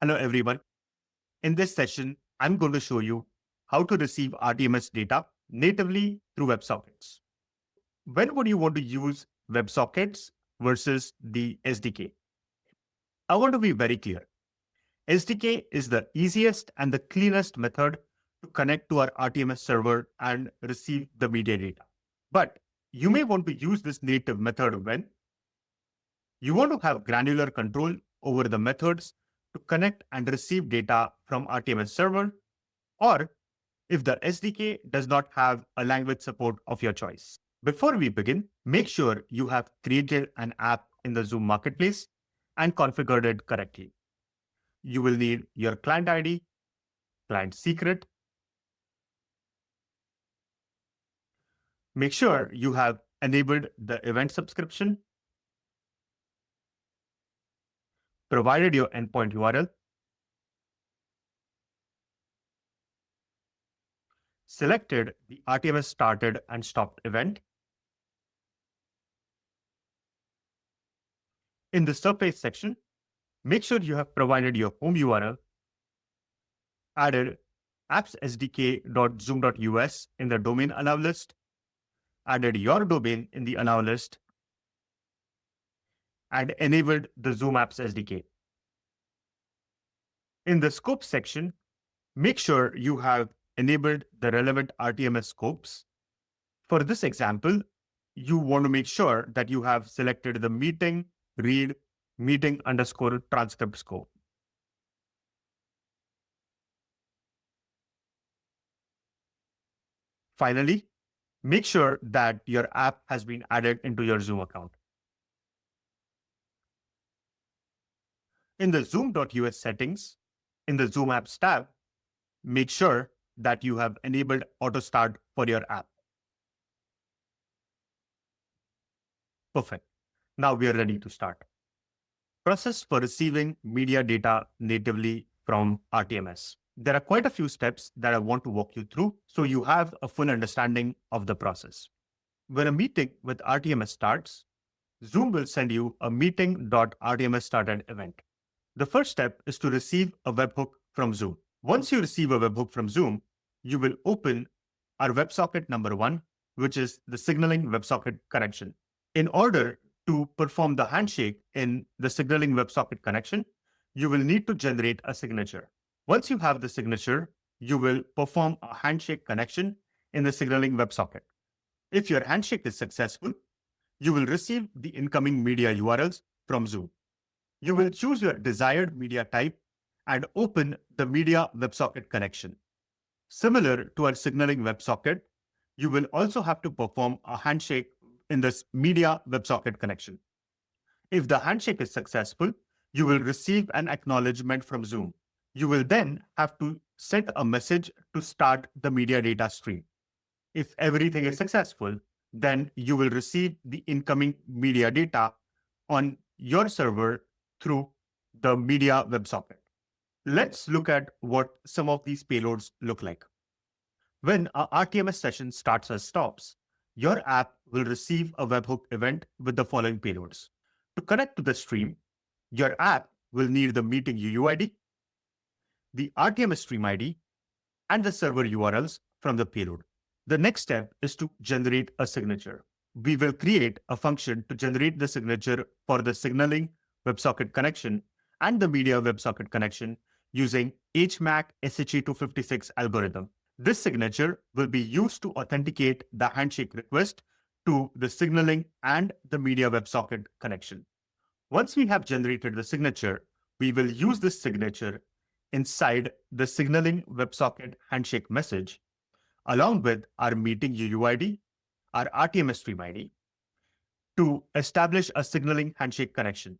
Hello everyone. In this session, I'm going to show you how to receive RTMS data natively through WebSockets. When would you want to use WebSockets versus the SDK? I want to be very clear. SDK is the easiest and the cleanest method to connect to our RTMS server and receive the media data. But you may want to use this native method when you want to have granular control over the methods to connect and receive data from RTMS server, or if the SDK does not have a language support of your choice. Before we begin, make sure you have created an app in the Zoom Marketplace and configured it correctly. You will need your client ID, client secret. Make sure you have enabled the event subscription, provided your endpoint URL, selected the RTMS started and stopped event. In the surface section, make sure you have provided your home URL, added appsSDK.zoom.us in the domain allow list, added your domain in the allow list, and enabled the Zoom Apps SDK. In the scope section, make sure you have enabled the relevant RTMS scopes. For this example, you want to make sure that you have selected the meeting read meeting underscore transcript scope. Finally, make sure that your app has been added into your Zoom account. In the Zoom.us settings, in the Zoom Apps tab, make sure that you have enabled auto start for your app. Perfect. Now we are ready to start. Process for receiving media data natively from RTMS. There are quite a few steps that I want to walk you through so you have a full understanding of the process. When a meeting with RTMS starts, Zoom will send you a meeting.rtms started event. The first step is to receive a webhook from Zoom. Once you receive a webhook from Zoom, you will open our WebSocket number 1, which is the signaling WebSocket connection. In order to perform the handshake in the signaling WebSocket connection, you will need to generate a signature. Once you have the signature, you will perform a handshake connection in the signaling WebSocket. If your handshake is successful, you will receive the incoming media URLs from Zoom. You will choose your desired media type and open the media WebSocket connection. Similar to our signaling WebSocket, you will also have to perform a handshake in this media WebSocket connection. If the handshake is successful, you will receive an acknowledgement from Zoom. You will then have to send a message to start the media data stream. If everything is successful, then you will receive the incoming media data on your server through the media WebSocket. Let's look at what some of these payloads look like. When a RTMS session starts or stops, your app will receive a webhook event with the following payloads. To connect to the stream, your app will need the meeting UUID, the RTMS stream ID, and the server URLs from the payload. The next step is to generate a signature. We will create a function to generate the signature for the signaling WebSocket connection and the media WebSocket connection using HMAC SHA-256 algorithm. This signature will be used to authenticate the handshake request to the signaling and the media WebSocket connection. Once we have generated the signature, we will use this signature inside the signaling WebSocket handshake message, along with our meeting UUID, our RTMS stream ID, to establish a signaling handshake connection.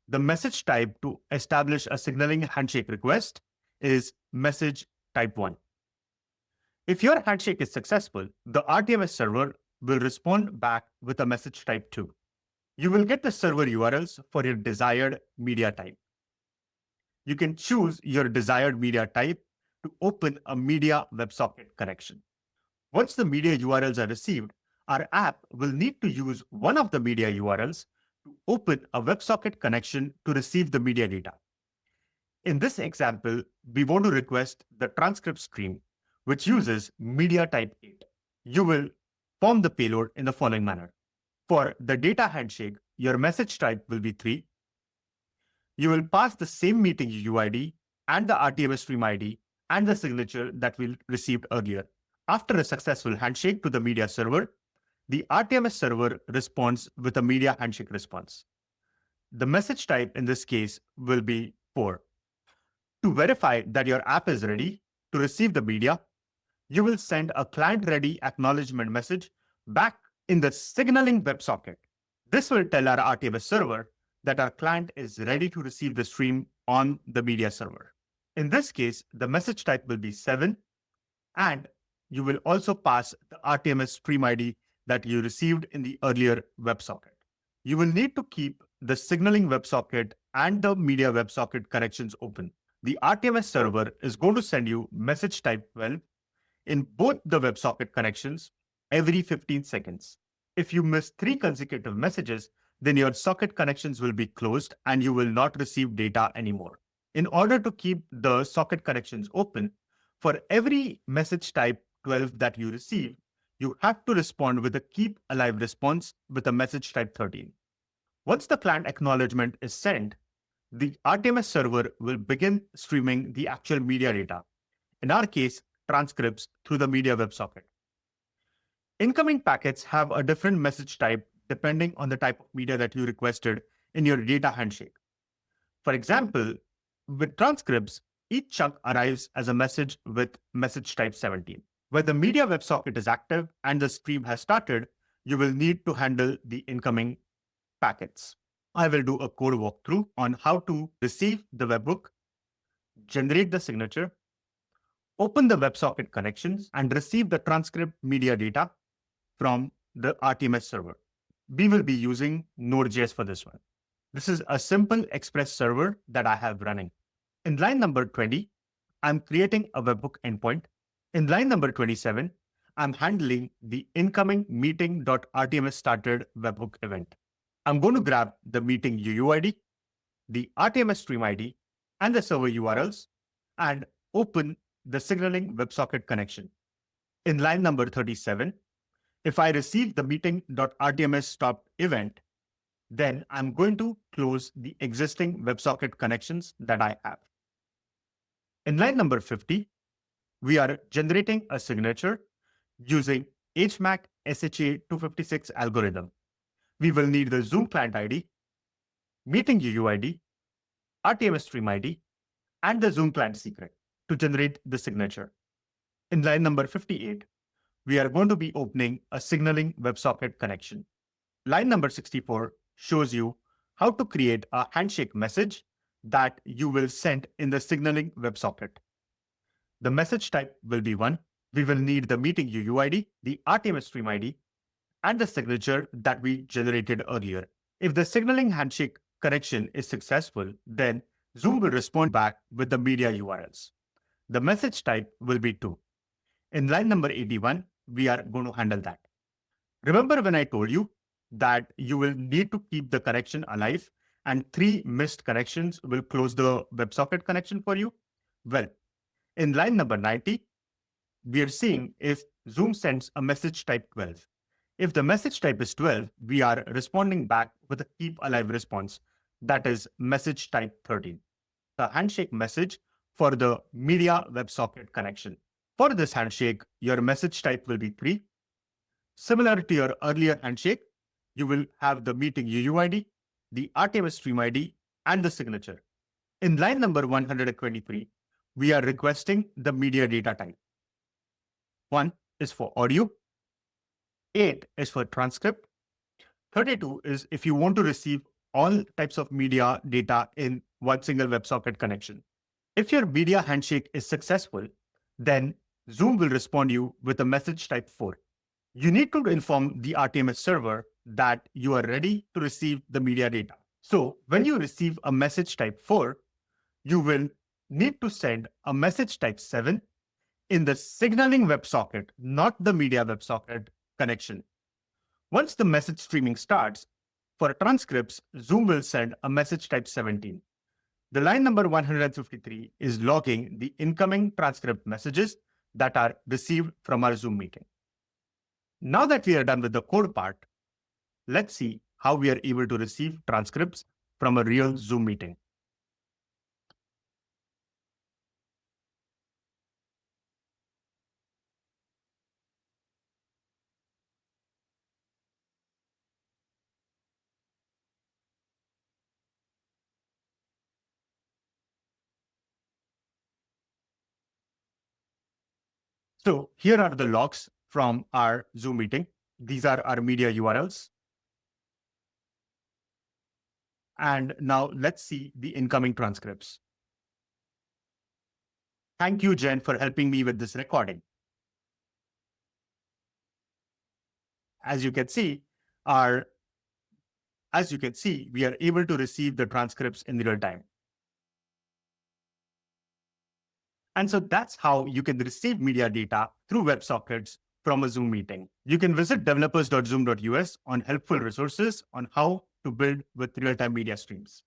The message type to establish a signaling handshake request is message type 1. If your handshake is successful, the RTMS server will respond back with a message type 2. You will get the server URLs for your desired media type. You can choose your desired media type to open a media WebSocket connection. Once the media URLs are received, our app will need to use one of the media URLs to open a WebSocket connection to receive the media data. In this example, we want to request the transcript stream, which uses media type 8. You will form the payload in the following manner. For the data handshake, your message type will be 3. You will pass the same meeting UID and the RTMS stream ID and the signature that we received earlier. After a successful handshake to the media server, the RTMS server responds with a media handshake response. The message type in this case will be 4. To verify that your app is ready to receive the media, you will send a client-ready acknowledgement message back in the signaling WebSocket. This will tell our RTMS server that our client is ready to receive the stream on the media server. In this case, the message type will be 7, and you will also pass the RTMS stream ID that you received in the earlier WebSocket. You will need to keep the signaling WebSocket and the media WebSocket connections open. The RTMS server is going to send you message type 12 in both the WebSocket connections every 15 seconds. If you miss 3 consecutive messages, then your socket connections will be closed and you will not receive data anymore. In order to keep the socket connections open, for every message type 12 that you receive, you have to respond with a keep alive response with a message type 13. Once the client acknowledgement is sent, the RTMS server will begin streaming the actual media data, in our case, transcripts, through the media WebSocket. Incoming packets have a different message type depending on the type of media that you requested in your data handshake. For example, with transcripts, each chunk arrives as a message with message type 17. When the media WebSocket is active and the stream has started, you will need to handle the incoming packets. I will do a code walkthrough on how to receive the webhook, generate the signature, open the WebSocket connections, and receive the transcript media data from the RTMS server. We will be using Node.js for this one. This is a simple Express server that I have running. In line number 20, I'm creating a webhook endpoint. In line number 27, I'm handling the incoming meeting.rtms started webhook event. I'm going to grab the meeting UUID, the RTMS stream ID, and the server URLs, and open the signaling WebSocket connection. In line number 37, if I receive the meeting.rtms stopped event, then I'm going to close the existing WebSocket connections that I have. In line number 50, we are generating a signature using HMAC SHA-256 algorithm. We will need the Zoom client ID, meeting UUID, RTMS stream ID, and the Zoom client secret to generate the signature. In line number 58, we are going to be opening a signaling WebSocket connection. Line number 64 shows you how to create a handshake message that you will send in the signaling WebSocket. The message type will be 1. We will need the meeting UUID, the RTMS stream ID, and the signature that we generated earlier. If the signaling handshake connection is successful, then Zoom will respond back with the media URLs. The message type will be 2. In line number 81, we are going to handle that. Remember when I told you that you will need to keep the connection alive and 3 missed connections will close the WebSocket connection for you? Well, in line number 90, we are seeing if Zoom sends a message type 12. If the message type is 12, we are responding back with a keep alive response, that is message type 13, the handshake message for the media WebSocket connection. For this handshake, your message type will be 3. Similar to your earlier handshake, you will have the meeting UUID, the RTMS stream ID, and the signature. In line number 123, we are requesting the media data type. 1 is for audio, 8 is for transcript, 32 is if you want to receive all types of media data in one single WebSocket connection. If your media handshake is successful, then Zoom will respond you with a message type 4. You need to inform the RTMS server that you are ready to receive the media data. So when you receive a message type 4, you will need to send a message type 7 in the signaling WebSocket, not the media WebSocket connection. Once the message streaming starts, for transcripts, Zoom will send a message type 17. The line number 153 is logging the incoming transcript messages that are received from our Zoom meeting. Now that we are done with the code part, let's see how we are able to receive transcripts from a real Zoom meeting. So here are the logs from our Zoom meeting. These are our media URLs. And now let's see the incoming transcripts. Thank you, Jen, for helping me with this recording. As you can see, we are able to receive the transcripts in real time. And so that's how you can receive media data through WebSockets from a Zoom meeting. You can visit developers.zoom.us on helpful resources on how to build with real-time media streams.